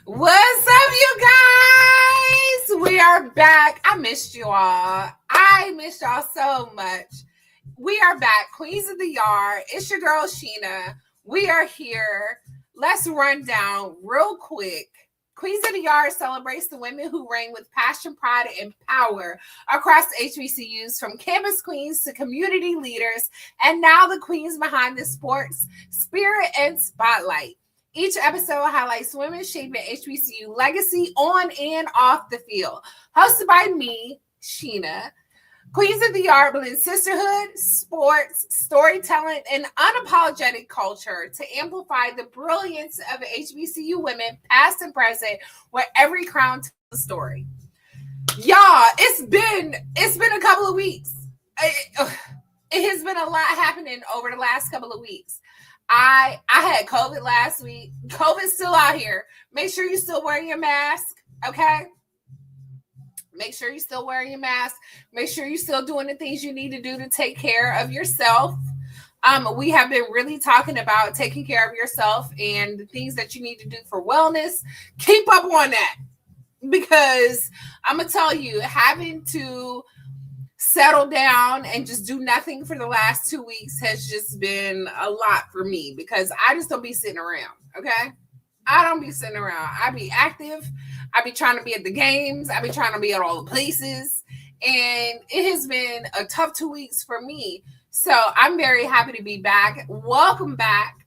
What's up, you guys? We are back. I missed you all. I missed y'all so much. We are back. Queens of the Yard. It's your girl, Sheena. We are here. Let's run down real quick. Queens of the Yard celebrates the women who reign with passion, pride, and power across HBCUs, from campus queens to community leaders, and now the queens behind the sports spirit and spotlight. Each episode highlights women shaping HBCU legacy on and off the field. Hosted by me, Sheena. Queens of the Yard blend sisterhood, sports, storytelling, and unapologetic culture to amplify the brilliance of HBCU women, past and present, where every crown tells a story. Y'all, it's been a couple of weeks. It has been a lot happening over the last couple of weeks. I had COVID last week. COVID's still out here. Make sure you're still wearing your mask, okay? Make sure you're still wearing your mask. Make sure you're still doing the things you need to do to take care of yourself. We have been really talking about taking care of yourself and the things that you need to do for wellness. Keep up on that, because I'm going to tell you, having to settle down and just do nothing for the last 2 weeks has just been a lot for me, because I just don't be sitting around. Okay. I don't be sitting around. I be active. I be trying to be at the games. I be trying to be at all the places. And it has been a tough 2 weeks for me. So I'm very happy to be back. Welcome back.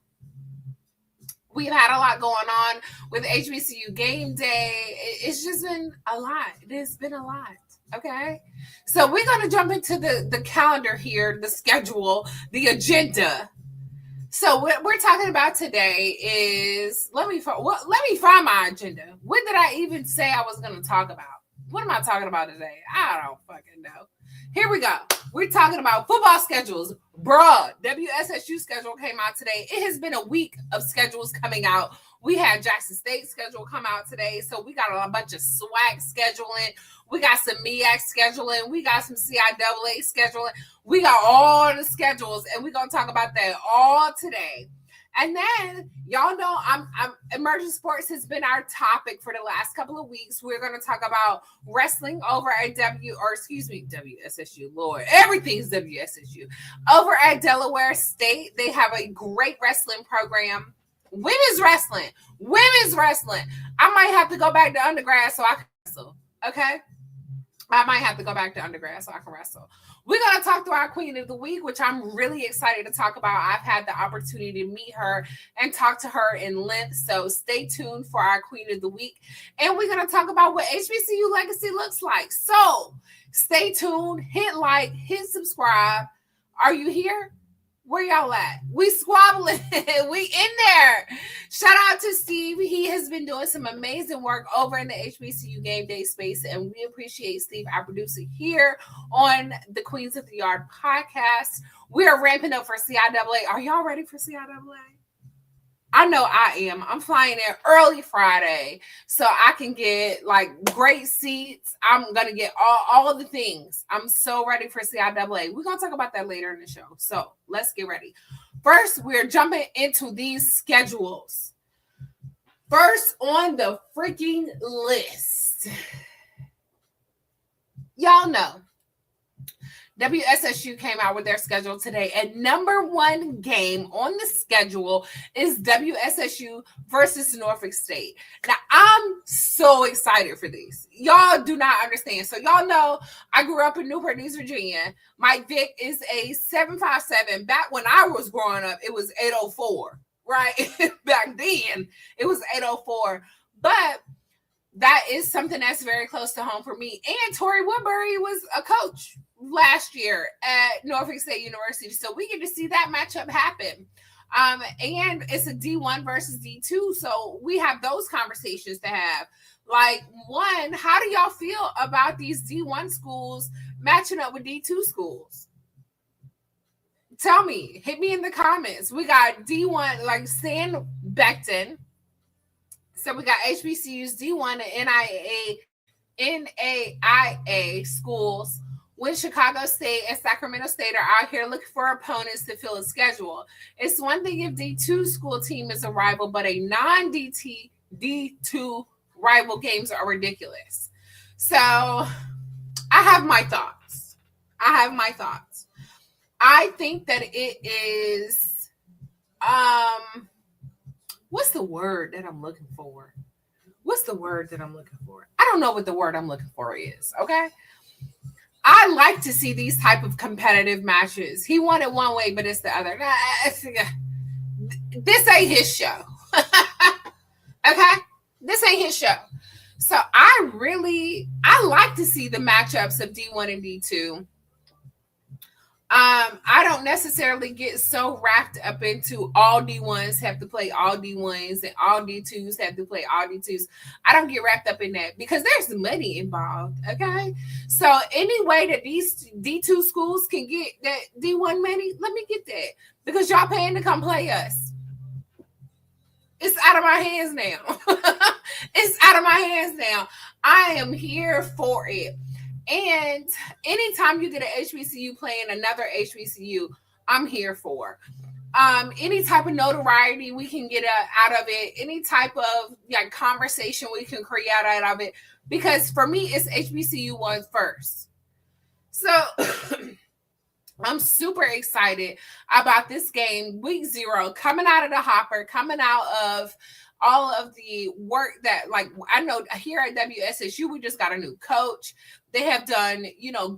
We've had a lot going on with HBCU game day. It's just been a lot. It has been a lot. Okay, so we're going to jump into the calendar here, the schedule, the agenda. So what we're talking about today is, let me find my agenda. What did I even say I was going to talk about? What am I talking about today? I don't fucking know. Here we go. We're talking about football schedules. Bruh, WSSU schedule came out today. It has been a week of schedules coming out. We had Jackson State schedule come out today. So we got a bunch of SWAC scheduling. We got some MEAC scheduling. We got some CIAA scheduling. We got all the schedules, and we're going to talk about that all today. And then, y'all know, I'm emerging sports has been our topic for the last couple of weeks. We're going to talk about wrestling over at WSSU. Lord, everything's WSSU. Over at Delaware State, they have a great wrestling program. Women's wrestling. I might have to go back to undergrad so I can wrestle. Okay? I might have to go back to undergrad so I can wrestle. We're going to talk to our Queen of the Week, which I'm really excited to talk about. I've had the opportunity to meet her and talk to her in length. So stay tuned for our Queen of the Week. And we're going to talk about what HBCU legacy looks like. So stay tuned. Hit like, hit subscribe. Are you here? Where y'all at? We squabbling. We in there. Shout out to Steve. He has been doing some amazing work over in the HBCU game day space, and we appreciate Steve, our producer, here on the Queens of the Yard podcast. We are ramping up for CIAA. Are y'all ready for CIAA? I know I am. I'm flying in early Friday so I can get like great seats. I'm going to get all the things. I'm so ready for CIAA. We're going to talk about that later in the show. So let's get ready. First, we're jumping into these schedules. First on the freaking list. Y'all know WSSU came out with their schedule today, and number one game on the schedule is WSSU versus Norfolk State. Now, I'm so excited for this. Y'all do not understand. So y'all know I grew up in Newport News, Virginia. Mike Vick is a 757. Back when I was growing up, it was 804, right? Back then, it was 804. But that is something that's very close to home for me. And Tori Woodbury was a coach last year at Norfolk State University. So we get to see that matchup happen. And it's a D1 versus D2. So we have those conversations to have. Like, one, how do y'all feel about these D1 schools matching up with D2 schools? Tell me. Hit me in the comments. We got D1, like Stan Becton. So we got HBCUs, D1 and NAIA schools, when Chicago State and Sacramento State are out here looking for opponents to fill a schedule. It's one thing if D2 school team is a rival, but a non-D2 D2 rival games are ridiculous. So I have my thoughts. I think that it is what's the word that I'm looking for? I don't know what the word I'm looking for is, okay? I like to see these type of competitive matches. He won it one way, but it's the other. This ain't his show. Okay? This ain't his show. So I like to see the matchups of D1 and D2. I don't necessarily get so wrapped up into all D1s have to play all D1s and all D2s have to play all D2s. I don't get wrapped up in that because there's money involved. Okay. So any way that these D2 schools can get that D1 money, let me get that because y'all paying to come play us. It's out of my hands now. It's out of my hands now. I am here for it. And anytime you get an HBCU playing another HBCU, I'm here for. Any type of notoriety we can get out of it, any type of conversation we can create out of it, because for me, it's HBCU one first. So I'm super excited about this game, week 0, coming out of the hopper, coming out of all of the work that, I know here at WSSU, we just got a new coach. They have done,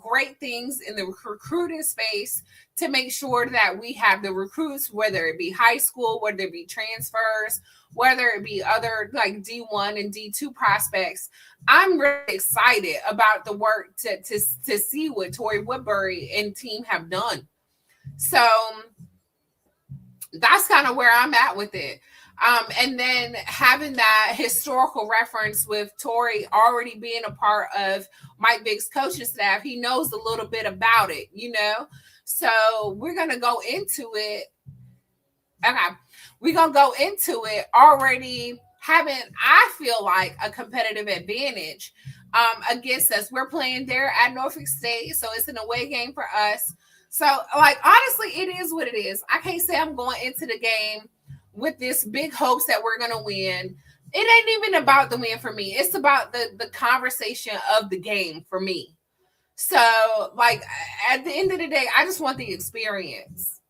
great things in the recruiting space to make sure that we have the recruits, whether it be high school, whether it be transfers, whether it be other D1 and D2 prospects. I'm really excited about the work to see what Tori Woodbury and team have done. So that's kind of where I'm at with it. And then having that historical reference with Tori already being a part of Mike Vick's coaching staff, he knows a little bit about it, So we're going to go into it. Okay. We're going to go into it already having, I feel like, a competitive advantage against us. We're playing there at Norfolk State, so it's an away game for us. So, honestly, it is what it is. I can't say I'm going into the game with this big hopes that we're going to win. It ain't even about the win for me. It's about the conversation of the game for me. So, at the end of the day, I just want the experience.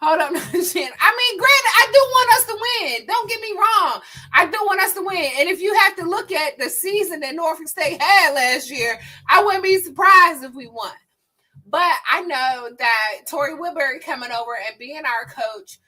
Hold on. I mean, granted, I do want us to win. Don't get me wrong. I do want us to win. And if you have to look at the season that Norfolk State had last year, I wouldn't be surprised if we won. But I know that Tori Woodbury coming over and being our coach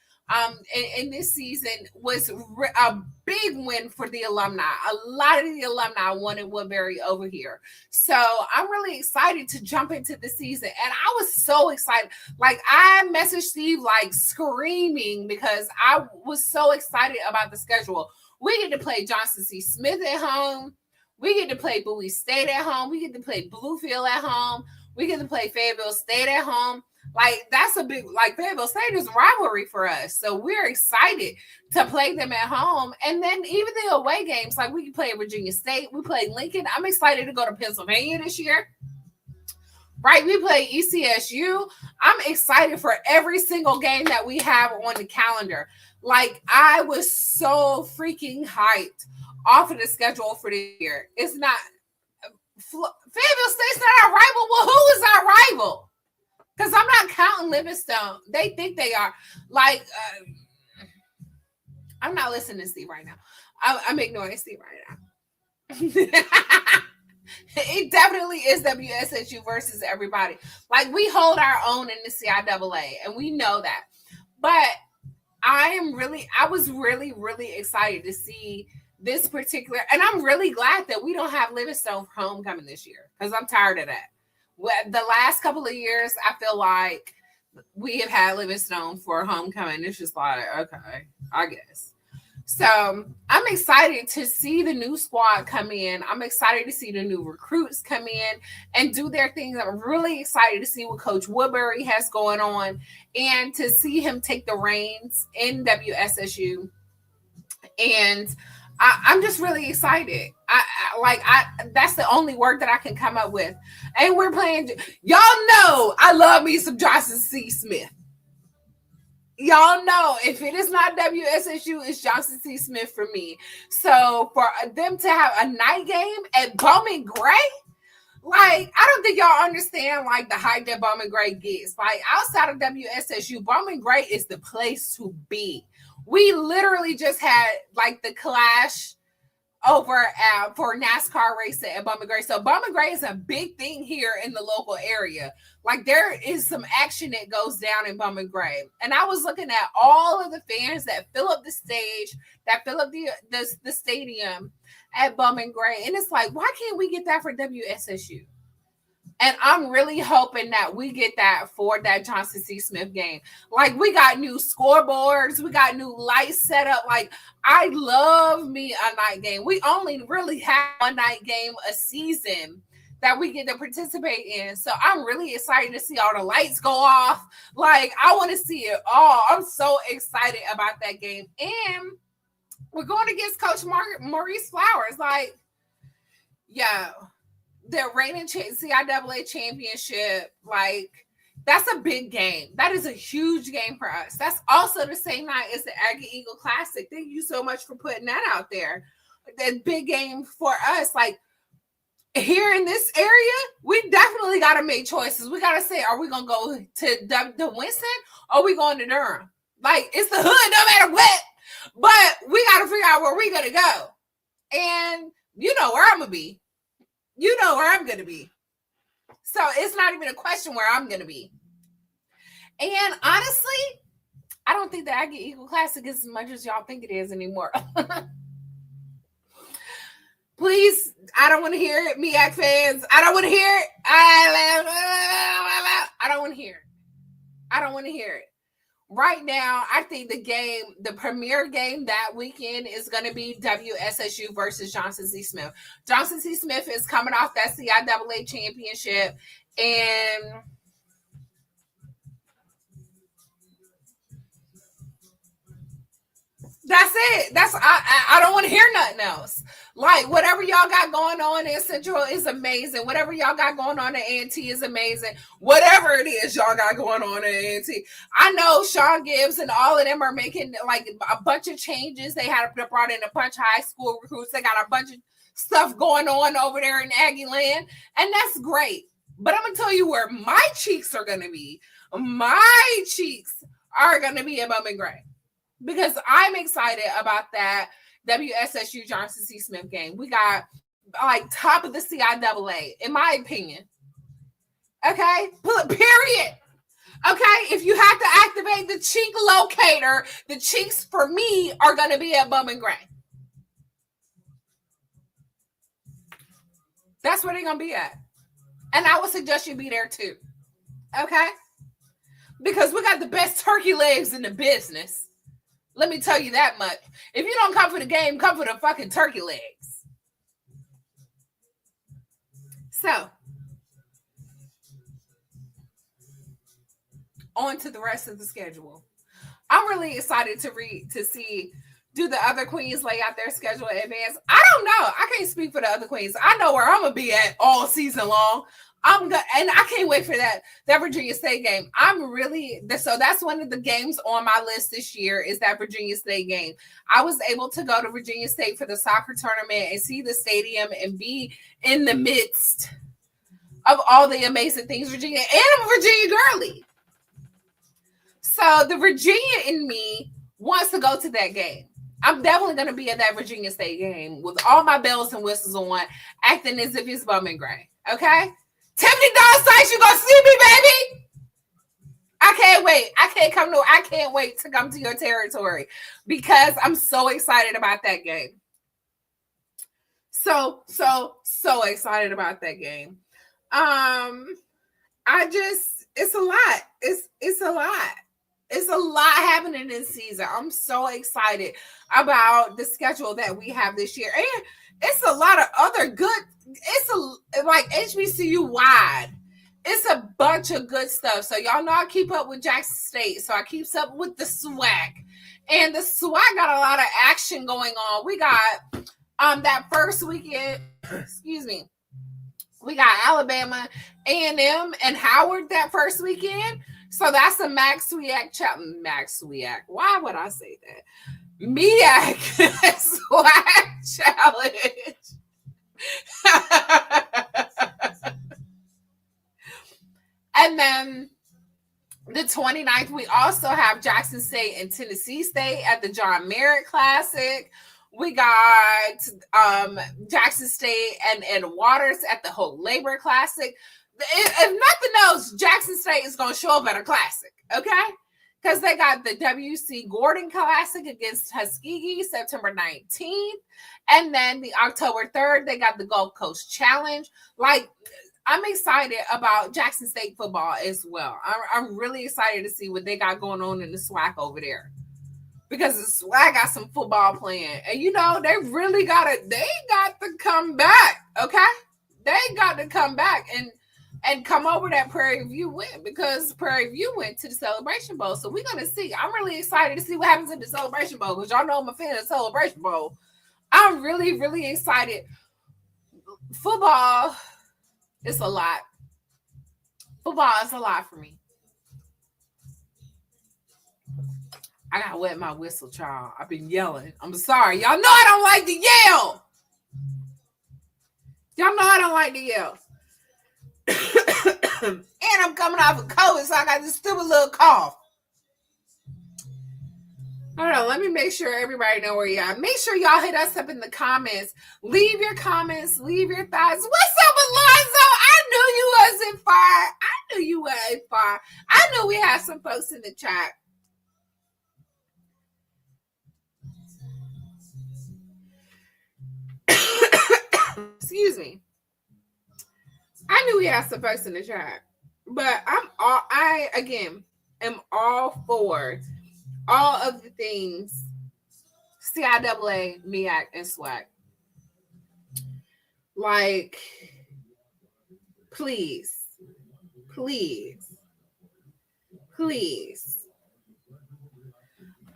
in this season was a big win for the alumni. A lot of the alumni wanted Woodbury over here. So I'm really excited to jump into the season. And I was so excited. I messaged Steve screaming because I was so excited about the schedule. We get to play Johnson C. Smith at home. We get to play Bowie State at home. We get to play Bluefield at home. We get to play Fayetteville State at home. That's a big, Fayetteville State is a rivalry for us. So we're excited to play them at home. And then even the away games, we can play Virginia State. We play Lincoln. I'm excited to go to Pennsylvania this year. Right? We play ECSU. I'm excited for every single game that we have on the calendar. I was so freaking hyped off of the schedule for the year. It's not, Fayetteville State's not our rival. Well, who is our rival? Because I'm not counting Livingstone. They think they are. I'm not listening to Steve right now. I'm ignoring Steve right now. It definitely is WSSU versus everybody. We hold our own in the CIAA, and we know that. But I was really, really excited to see this particular, and I'm really glad that we don't have Livingstone for homecoming this year because I'm tired of that. The last couple of years, I feel like we have had Livingstone for homecoming. It's just okay, I guess. So I'm excited to see the new squad come in. I'm excited to see the new recruits come in and do their things. I'm really excited to see what Coach Woodbury has going on and to see him take the reins in WSSU. And I'm just really excited. That's the only word that I can come up with. And we're playing. Y'all know I love me some Johnson C. Smith. Y'all know if it is not WSSU, it's Johnson C. Smith for me. So for them to have a night game at Bowman Gray, like, I don't think y'all understand like the hype that Bowman Gray gets. Like, outside of WSSU, Bowman Gray is the place to be. We literally just had like the clash over for NASCAR racing at Bowman Gray. So Bowman Gray is a big thing here in the local area. Like, there is some action that goes down in Bowman Gray. And I was looking at all of the fans that fill up the stage, that fill up the stadium at Bowman Gray. And it's like, why can't we get that for WSSU? And I'm really hoping that we get that for that Johnson C. Smith game. Like, we got new scoreboards. We got new lights set up. Like, I love me a night game. We only really have one night game a season that we get to participate in. So I'm really excited to see all the lights go off. Like, I want to see it all. I'm so excited about that game. And we're going against Coach Maurice Flowers. Like, yo, the reigning CIAA championship, like, that's a big game. That is a huge game for us. That's also the same night as the Aggie Eagle Classic. Thank you so much for putting that out there. That big game for us. Like, here in this area, we definitely got to make choices. We got to say, are we going to go to Winston or are we going to Durham? Like, it's the hood no matter what. But we got to figure out where we're going to go. And you know where I'm going to be. You know where I'm going to be. So it's not even a question where I'm going to be. And honestly, I don't think the Aggie Eagle Classic is as much as y'all think it is anymore. Please, I don't want to hear it, MEAC fans. I don't want to hear it. I don't want to hear it. I don't want to hear it. Right now, I think the premier game that weekend is going to be WSSU versus Johnson C. Smith. Johnson C. Smith is coming off that CIAA championship, and that's it. I don't want to hear nothing else. Like, whatever y'all got going on in Central is amazing. Whatever y'all got going on at A&T is amazing. Whatever it is y'all got going on at A&T. I know Sean Gibbs and all of them are making like a bunch of changes. They brought in a bunch of high school recruits. They got a bunch of stuff going on over there in Aggie land. And that's great. But I'm going to tell you where my cheeks are going to be. My cheeks are going to be at Bowman Gray. Because I'm excited about that WSSU Johnson C. Smith game. We got like top of the CIAA, in my opinion. Okay? Period. Okay? If you have to activate the cheek locator, the cheeks for me are going to be at Bowman Gray. That's where they're going to be at. And I would suggest you be there too. Okay? Because we got the best turkey legs in the business. Let me tell you that much. If you don't come for the game, come for the fucking turkey legs. So, on to the rest of the schedule. I'm really excited to see, do the other queens lay out their schedule in advance? I don't know. I can't speak for the other queens. I know where I'm going to be at all season long. And I can't wait for that Virginia State game. So that's one of the games on my list this year is that Virginia State game. I was able to go to Virginia State for the soccer tournament and see the stadium and be in the midst of all the amazing things Virginia, and I'm a Virginia girly. So the Virginia in me wants to go to that game. I'm definitely going to be at that Virginia State game with all my bells and whistles on, acting as if it's Bowman Gray. Okay? Tiffany Dawn Sykes, you gonna see me, baby? I can't wait. I can't wait to come to your territory because I'm so excited about that game. So excited about that game. It's a lot. It's a lot. It's a lot happening this season. I'm so excited about the schedule that we have this year. And it's a lot of other good, like HBCU wide. It's a bunch of good stuff. So y'all know I keep up with Jackson State. So I keep up with the SWAC. And the SWAC got a lot of action going on. We got that first weekend, excuse me. We got Alabama, A&M, and Howard that first weekend. So that's a Max Swiak challenge. Max Swiak. Why would I say that? Miak swag challenge. And then the 29th, we also have Jackson State and Tennessee State at the John Merritt Classic. We got Jackson State and Waters at the Hope Labor Classic. If nothing else, Jackson State is going to show up at a classic, okay? Because they got the W.C. Gordon Classic against Tuskegee September 19th. And then the October 3rd, they got the Gulf Coast Challenge. Like, I'm excited about Jackson State football as well. I'm really excited to see what they got going on in the SWAC over there. Because the SWAC got some football playing. And, you know, they got to come back, okay? They got to come back and come over that Prairie View win, because Prairie View went to the Celebration Bowl. So we're going to see. I'm really excited to see what happens in the Celebration Bowl, because y'all know I'm a fan of the Celebration Bowl. I'm really, really excited. Football, it's a lot. Football is a lot for me. I got to wet my whistle, child. I've been yelling. I'm sorry. Y'all know I don't like to yell. Y'all know I don't like to yell. And I'm coming off of COVID, so I got this stupid little cough. Hold on, let me make sure everybody know where you are. Make sure y'all hit us up in the comments. Leave your comments. Leave your thoughts. What's up, Alonzo? I knew you wasn't far. I knew you wasn't far. I knew we had some folks in the chat. Excuse me. I knew we had some folks in the chat, but I am all for all of the things CIAA, MEAC, and SWAC. Like, please.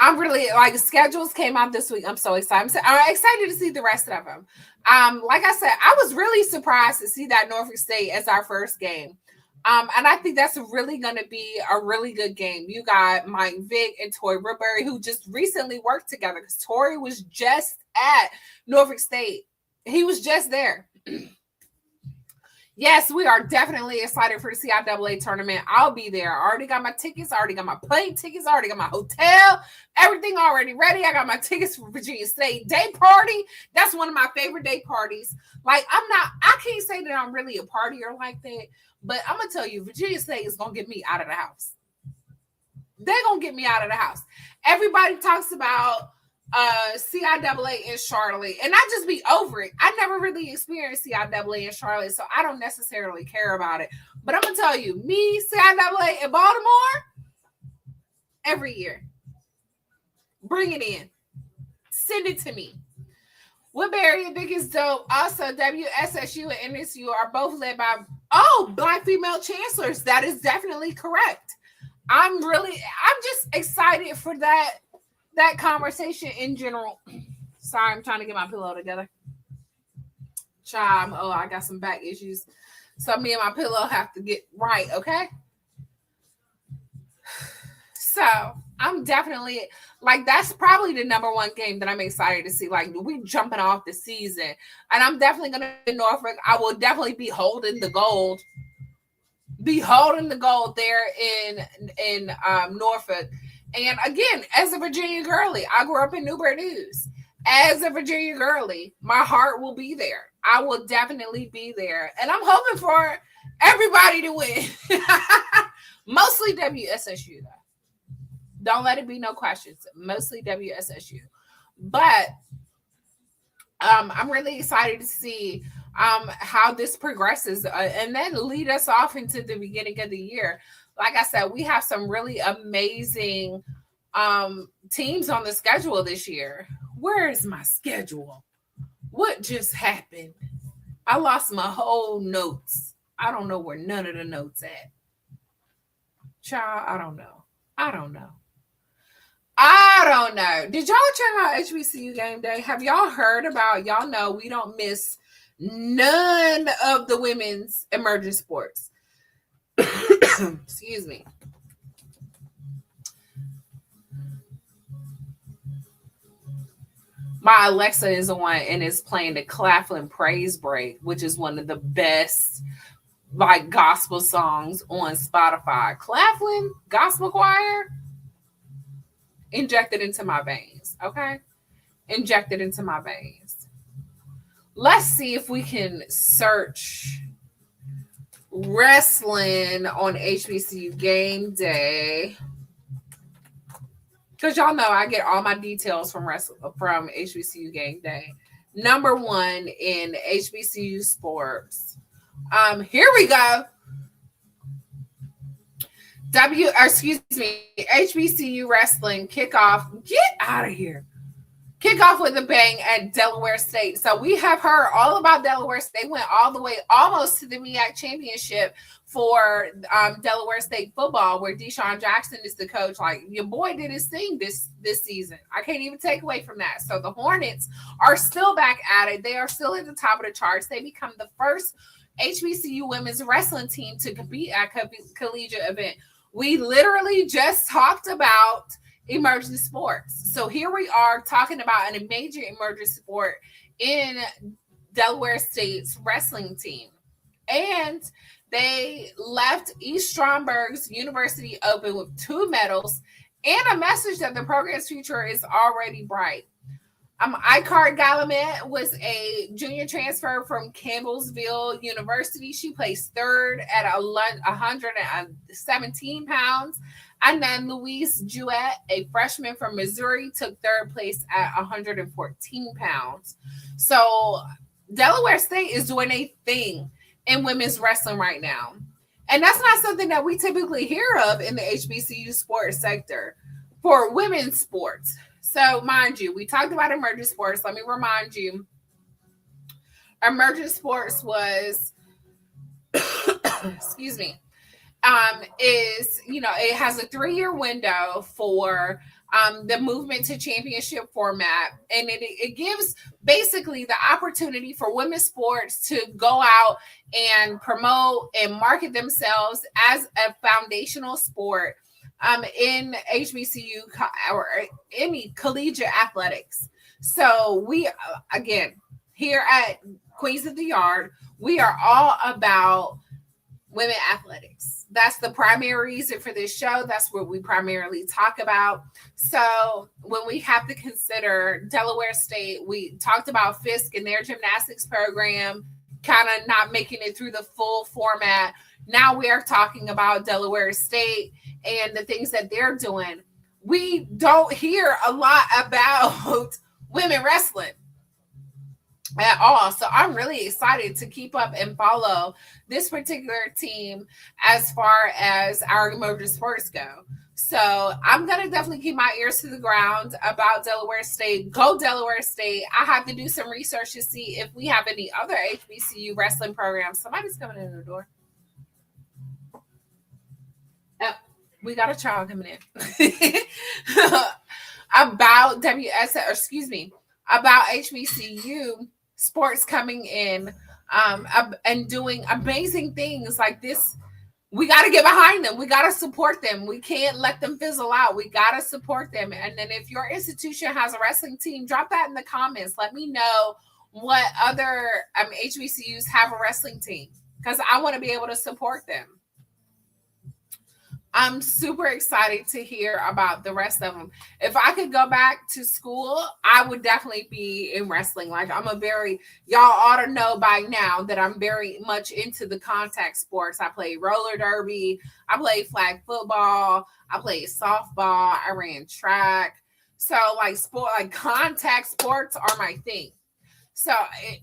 I'm really, like, schedules came out this week. I'm so excited. I'm excited to see the rest of them. Like I said, I was really surprised to see that Norfolk State as our first game. And I think that's really going to be a really good game. You got Mike Vick and Tori Woodbury, who just recently worked together, because Tori was just at Norfolk State. He was just there. Yes, we are definitely excited for the CIAA tournament. I'll be there. I already got my tickets. I already got my plane tickets. I already got my hotel. Everything already ready. I got my tickets for Virginia State Day Party. That's one of my favorite day parties. Like, I can't say that I'm really a partier like that, but I'm going to tell you, Virginia State is going to get me out of the house. They're going to get me out of the house. Everybody talks about CIAA in Charlotte, and I just be over it. I never really experienced CIAA in Charlotte, so I don't necessarily care about it. But I'm gonna tell you, me, CIAA in Baltimore, every year. Bring it in. Send it to me. Woodbury and Vick is dope. Also, WSSU and NSU are both led by Black female chancellors. That is definitely correct. I'm just excited for that conversation in general. Sorry, I'm trying to get my pillow together. Child, I got some back issues. So me and my pillow have to get right, okay? So I'm definitely, like, that's probably the number one game that I'm excited to see. Like, we jumping off the season. And I'm definitely going to be in Norfolk. I will definitely be holding the gold. There in Norfolk. And again, as a Virginia girlie, I grew up in Newport News. As a Virginia girlie, my heart will be there. I will definitely be there. And I'm hoping for everybody to win. Mostly WSSU, though. Don't let it be no questions. Mostly WSSU. But I'm really excited to see how this progresses and then lead us off into the beginning of the year. Like I said, we have some really amazing teams on the schedule this year. Where is my schedule? What just happened? I lost my whole notes. I don't know where none of the notes at. Child, I don't know. Did y'all check out HBCU game day? Have y'all heard about, y'all know we don't miss none of the women's emerging sports. Excuse me. My Alexa is on and is playing the Claflin Praise Break, which is one of the best like gospel songs on Spotify. Claflin Gospel Choir injected into my veins. Okay, injected into my veins. Let's see if we can search wrestling on HBCU game day. Because y'all know I get all my details from HBCU game day. Number one in HBCU sports. Here we go. HBCU wrestling kickoff. Get out of here. Kickoff with a bang at Delaware State. So we have heard all about Delaware State. Went all the way almost to the MEAC championship for Delaware State football, where Deshaun Jackson is the coach. Like, your boy did his thing this season. I can't even take away from that. So the Hornets are still back at it. They are still at the top of the charts. They become the first HBCU women's wrestling team to compete at a collegiate event. We literally just talked about emerging sports. So here we are talking about a major emerging sport in Delaware State's wrestling team. And they left East Stroudsburg's University Open with 2 medals and a message that the program's future is already bright. Icard Galamet was a junior transfer from Campbellsville University. She placed third at 117 pounds. And then Louise Jewett, a freshman from Missouri, took third place at 114 pounds. So Delaware State is doing a thing in women's wrestling right now. And that's not something that we typically hear of in the HBCU sports sector for women's sports. So mind you, we talked about emerging sports. Let me remind you, emerging sports was, excuse me, is, it has a 3-year window for the movement to championship format. And it gives basically the opportunity for women's sports to go out and promote and market themselves as a foundational sport in HBCU or any collegiate athletics. So we, again, here at Queens of the Yard, we are all about women athletics. That's the primary reason for this show. That's what we primarily talk about. So when we have to consider Delaware State, we talked about Fisk and their gymnastics program kind of not making it through the full format. Now we are talking about Delaware State and the things that they're doing. We don't hear a lot about women wrestling at all. So I'm really excited to keep up and follow this particular team as far as our emerging sports go. So I'm going to definitely keep my ears to the ground about Delaware State. Go Delaware State. I have to do some research to see if we have any other HBCU wrestling programs. Somebody's coming in the door. Oh, we got a child coming in. About about HBCU sports coming in and doing amazing things like this. We got to get behind them. We got to support them. We can't let them fizzle out. We got to support them. And then if your institution has a wrestling team, drop that in the comments. Let me know what other HBCUs have a wrestling team, because I want to be able to support them. I'm super excited to hear about the rest of them. If I could go back to school, I would definitely be in wrestling. Like, y'all ought to know by now that I'm very much into the contact sports. I played roller derby. I played flag football. I played softball. I ran track. So contact sports are my thing. So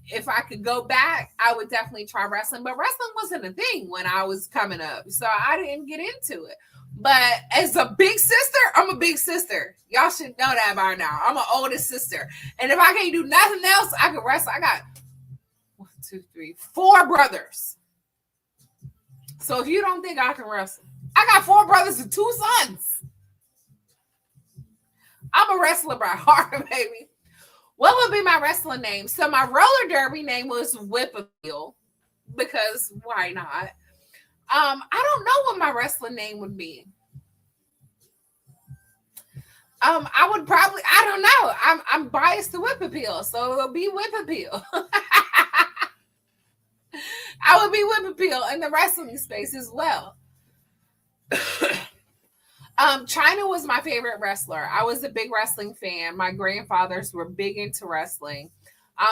if I could go back, I would definitely try wrestling. But wrestling wasn't a thing when I was coming up, so I didn't get into it. But as a big sister, I'm a big sister. Y'all should know that by now. I'm an oldest sister. And if I can't do nothing else, I can wrestle. I got 4 brothers. So if you don't think I can wrestle, I got 4 brothers and 2 sons. I'm a wrestler by heart, baby. What would be my wrestling name? So my roller derby name was Whipapeel, because why not? I don't know what my wrestling name would be. I would probably, I don't know. I'm biased to whip appeal, so it'll be whip appeal. I would be whip appeal in the wrestling space as well. China was my favorite wrestler. I was a big wrestling fan. My grandfathers were big into wrestling.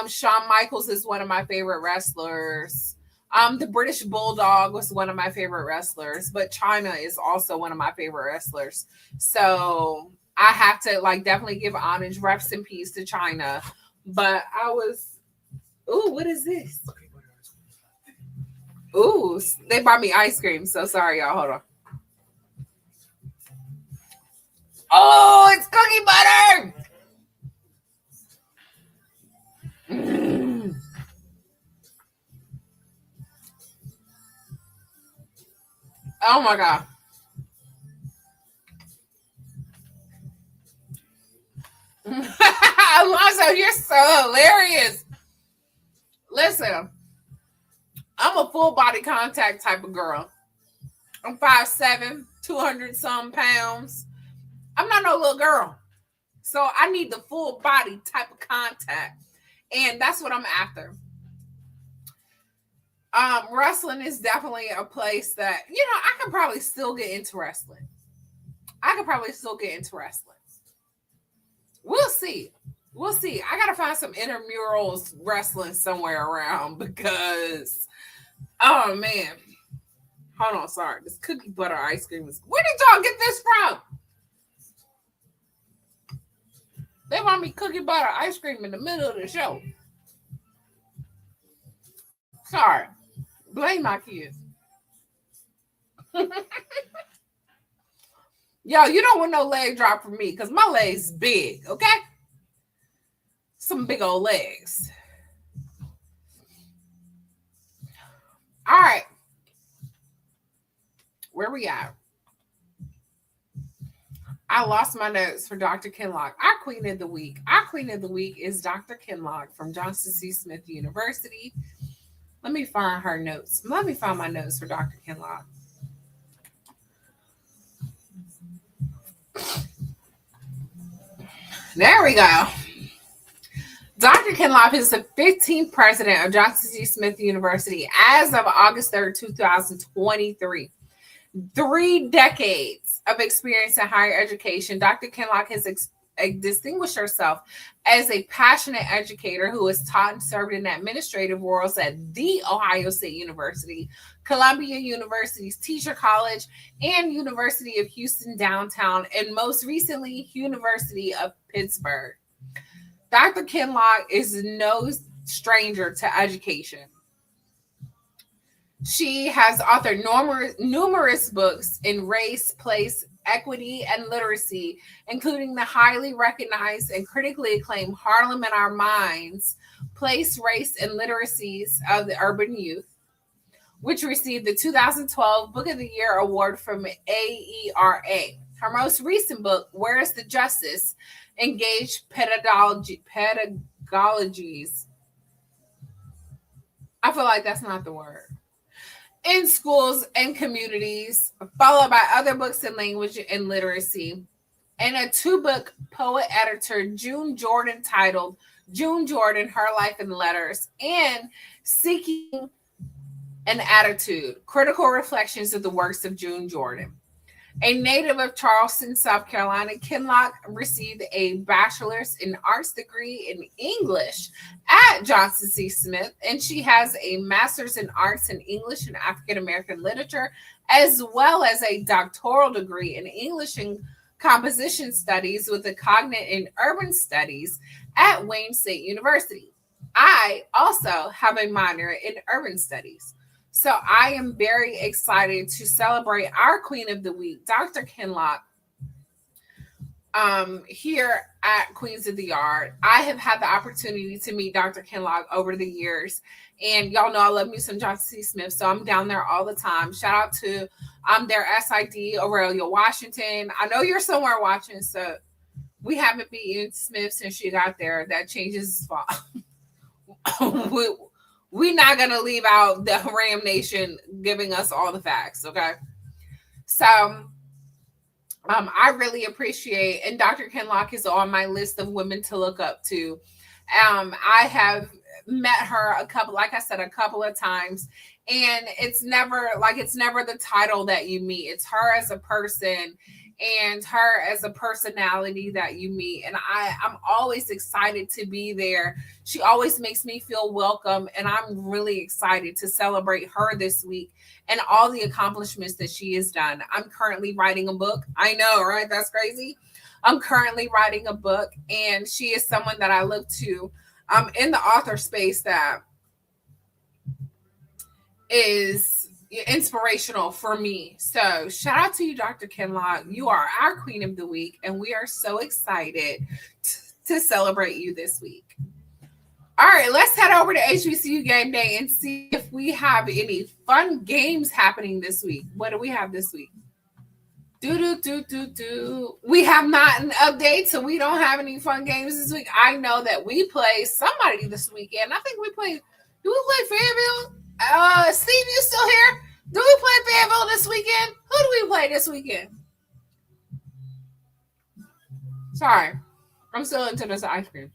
Shawn Michaels is one of my favorite wrestlers. The British Bulldog was one of my favorite wrestlers, but China is also one of my favorite wrestlers. So I have to like definitely give homage, reps in peace to China. But I was, ooh, what is this? Ooh, they bought me ice cream. So sorry, y'all. Hold on. Oh, it's cookie butter. Mm. Oh my God. Alonzo, you're so hilarious. Listen, I'm a full body contact type of girl. I'm 5'7", 200 some pounds. I'm not no little girl. So I need the full body type of contact. And that's what I'm after. Wrestling is definitely a place that, I could probably still get into wrestling. We'll see. I gotta find some intramurals wrestling somewhere around because, oh man, hold on, sorry. This cookie butter ice cream is. Where did y'all get this from? They want me cookie butter ice cream in the middle of the show. Sorry, blame my kids. Yo, you don't want no leg drop from me because my legs big, okay? Some big old legs. All right. Where we at? I lost my notes for Dr. Kinlock. Our queen of the week. Our queen of the week is Dr. Kinlock from Johnson C. Smith University. Let me find her notes. Let me find my notes for Dr. Kinlock. There we go. Dr. Kinlock is the 15th president of Johnson C. Smith University as of August 3rd, 2023. 3 decades of experience in higher education. Dr. Kinlock has distinguished herself as a passionate educator who has taught and served in administrative roles at The Ohio State University, Columbia University's Teacher College, and University of Houston Downtown, and most recently, University of Pittsburgh. Dr. Kinlock is no stranger to education. She has authored numerous books in race, place, equity, and literacy, including the highly recognized and critically acclaimed Harlem in Our Minds, Place, Race, and Literacies of the Urban Youth, which received the 2012 Book of the Year award from AERA. Her most recent book, Where is the Justice? Engaged pedagogies. I feel like that's not the word. In schools and communities, followed by other books in language and literacy, and a 2-book poet editor, June Jordan, titled June Jordan, Her Life and Letters, and Seeking an Attitude, Critical Reflections of the Works of June Jordan. A native of Charleston, South Carolina, Kinlock received a bachelor's in arts degree in English at Johnson C. Smith, and she has a master's in arts in English and African American literature, as well as a doctoral degree in English and composition studies with a cognate in urban studies at Wayne State University. I also have a minor in urban studies. So I am very excited to celebrate our Queen of the Week, Dr. Kinlock, here at Queens of the Yard. I have had the opportunity to meet Dr. Kinlock over the years, and y'all know I love me some Johnson C. Smith, so I'm down there all the time. Shout out to their SID, Aurelia Washington. I know you're somewhere watching, so we haven't been in Smith since she got there. That changes spot. We're not going to leave out the Ram Nation giving us all the facts, okay? So I really appreciate, and Dr. Kenlock is on my list of women to look up to. I have met her like I said, a couple of times, and it's never the title that you meet. It's her as a person and her as a personality that you meet. And I'm always excited to be there. She always makes me feel welcome, and I'm really excited to celebrate her this week and all the accomplishments that she has done. I'm currently writing a book. I know, right? That's crazy. I'm currently writing a book, and she is someone that I look to in the author space that is inspirational for me. So shout out to you, Dr. Kenlock. You are our queen of the week, and we are so excited to celebrate you this week. All right, let's head over to HBCU game day and see if we have any fun games happening this week. What do we have this week? We have not an update, so we don't have any fun games this week. I know that we play somebody this weekend. I think do we play Fayetteville? Steve, you still here? Do we play Fayetteville this weekend? Who do we play this weekend? Sorry, I'm still into this ice cream.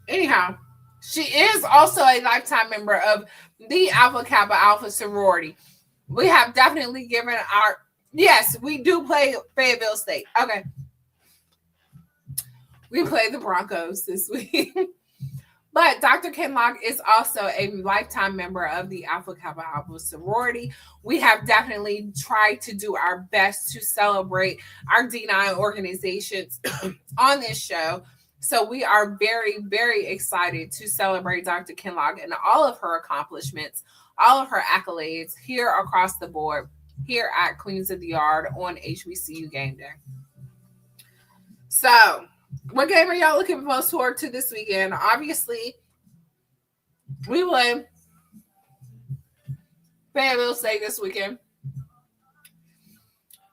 Anyhow, she is also a lifetime member of the Alpha Kappa Alpha sorority. We have definitely given yes, we do play Fayetteville State. Okay. We play the Broncos this week. But Dr. Kenlock is also a lifetime member of the Alpha Kappa Alpha sorority. We have definitely tried to do our best to celebrate our D9 organizations on this show. So we are very, very excited to celebrate Dr. Kenlock and all of her accomplishments, all of her accolades here across the board, here at Queens of the Yard on HBCU Game Day. So, what game are y'all looking most forward to this weekend? Obviously, we play Fayetteville State this weekend.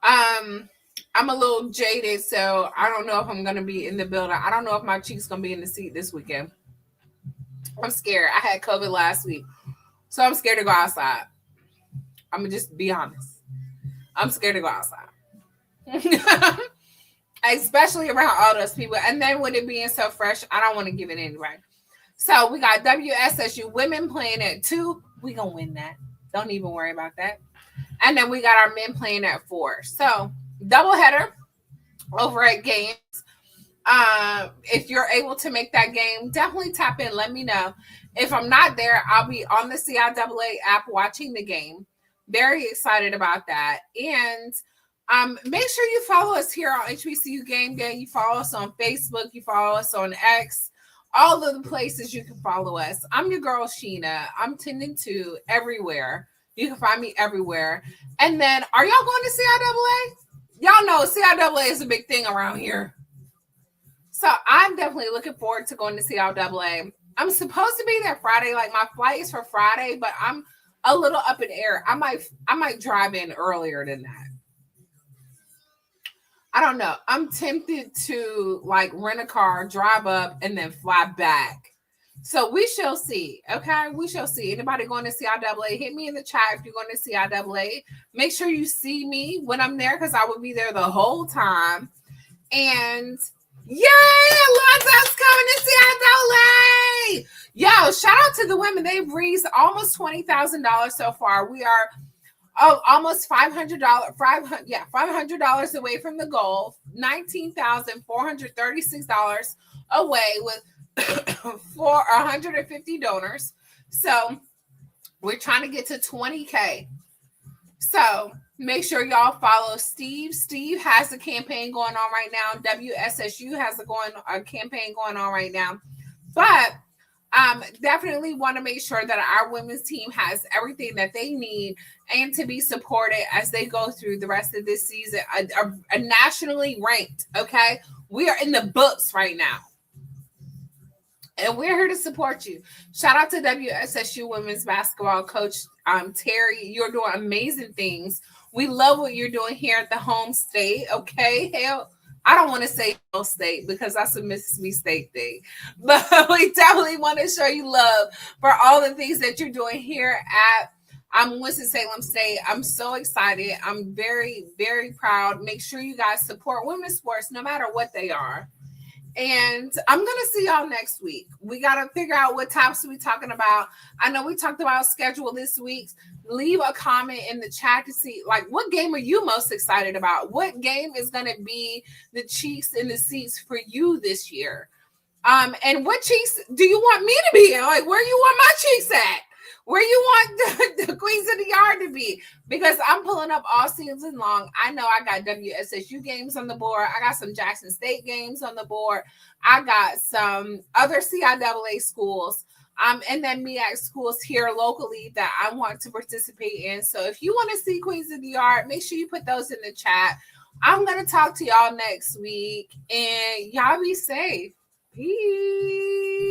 I'm a little jaded, so I don't know if I'm going to be in the building. I don't know if my cheek's going to be in the seat this weekend. I'm scared. I had COVID last week, so I'm scared to go outside. I'm going to just be honest. I'm scared to go outside. Especially around all those people. And then with it being so fresh, I don't want to give it anyway. So we got WSSU women playing at 2. We going to win that. Don't even worry about that. And then we got our men playing at 4. So doubleheader over at games. If you're able to make that game, definitely tap in. Let me know. If I'm not there, I'll be on the CIAA app watching the game. Very excited about that. And make sure you follow us here on HBCU Game Day. You follow us on Facebook. You follow us on X. All of the places you can follow us. I'm your girl, Sheena. I'm tending to everywhere. You can find me everywhere. And then, are y'all going to CIAA? Y'all know CIAA is a big thing around here. So I'm definitely looking forward to going to CIAA. I'm supposed to be there Friday. Like, my flight is for Friday, but I'm a little up in the air. I might drive in earlier than that. I don't know. I'm tempted to like rent a car, drive up, and then fly back. So we shall see. Okay, we shall see. Anybody going to CIAA, hit me in the chat if you're going to CIAA. Make sure you see me when I'm there because I will be there the whole time. And yay, Lonzo's coming to CIAA. Yo, shout out to the women. They've raised almost $20,000 so far. We are almost $500 away from the goal. $19,436 away with 150 donors. So we're trying to get to 20K. So make sure y'all follow Steve. Steve has a campaign going on right now. WSSU has a campaign going on right now. But definitely want to make sure that our women's team has everything that they need and to be supported as they go through the rest of this season. A nationally ranked, okay? We are in the books right now. And we're here to support you. Shout out to WSSU women's basketball coach, Terry. You're doing amazing things. We love what you're doing here at the home state, okay? Hell, I don't want to say no state because that's a Mississippi State thing, but we definitely want to show you love for all the things that you're doing here at Winston-Salem State. I'm so excited. I'm very, very proud. Make sure you guys support women's sports no matter what they are. And I'm going to see y'all next week. We got to figure out what topics we talking about. I know we talked about schedule this week. Leave a comment in the chat to see, like, what game are you most excited about? What game is going to be the cheeks in the seats for you this year? And what cheeks do you want me to be in? Like, where you want my cheeks at? Where you want the Queens of the Yard to be? Because I'm pulling up all season long. I know I got WSSU games on the board. I got some Jackson State games on the board. I got some other CIAA schools and then MEAC schools here locally that I want to participate in. So if you want to see Queens of the Yard, make sure you put those in the chat. I'm going to talk to y'all next week. And y'all be safe. Peace.